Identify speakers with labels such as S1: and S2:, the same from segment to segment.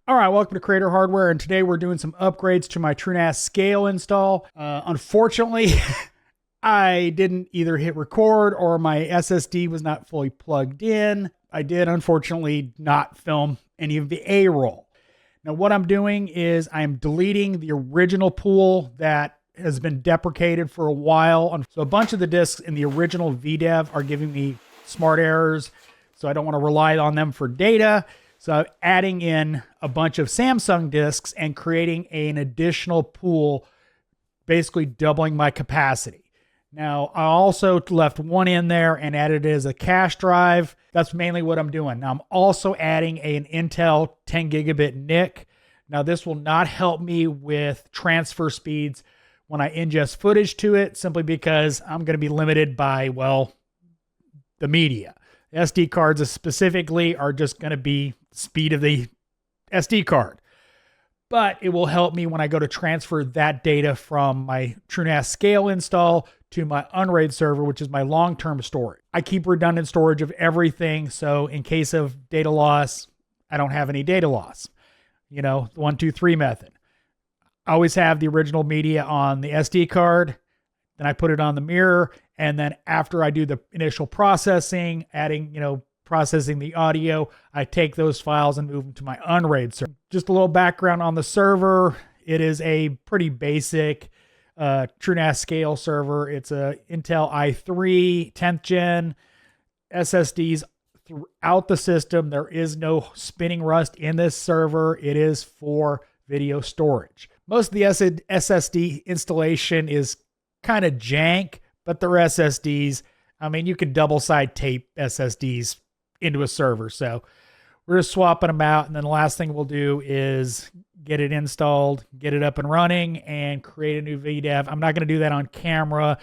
S1: All right, welcome to Creator Hardware, and today we're doing some upgrades to my TrueNas scale install. Unfortunately, I didn't either hit record or my SSD was not fully plugged in. I did, unfortunately, not film any of the A-roll. Now, what I'm doing is I'm deleting the original pool that has been deprecated for a while. So a bunch of the discs in the original Vdev are giving me smart errors, so I don't want to rely on them for data. So I'm adding in a bunch of Samsung discs and creating an additional pool, basically doubling my capacity. Now, I also left one in there and added it as a cache drive. That's mainly what I'm doing. Now, I'm also adding an Intel 10 gigabit NIC. Now, this will not help me with transfer speeds when I ingest footage to it, simply because I'm going to be limited by, well, the media. SD cards specifically are just going to be speed of the SD card. But it will help me when I go to transfer that data from my TrueNas scale install to my Unraid server, which is my long-term storage. I keep redundant storage of everything, so in case of data loss, I don't have any data loss. You know, the 1, 2, 3 method. I always have the original media on the SD card, then I put it on the mirror, and then after I do the initial processing, processing the audio, I take those files and move them to my Unraid server. Just a little background on the server. It is a pretty basic TrueNas scale server. It's a Intel i3 10th gen SSDs throughout the system. There is no spinning rust in this server. It is for video storage. Most of the SSD installation is kind of jank, but they're SSDs. I mean, you can double side tape SSDs into a server. So we're just swapping them out. And then the last thing we'll do is get it installed, get it up and running, and create a new Vdev. I'm not going to do that on camera.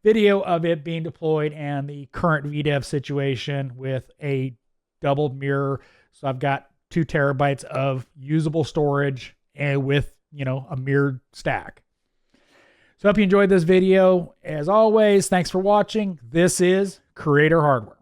S1: Video of it being deployed and the current Vdev situation with a doubled mirror. So I've got 2 terabytes of usable storage and with, a mirrored stack. So I hope you enjoyed this video. As always, thanks for watching. This is Creator Hardware.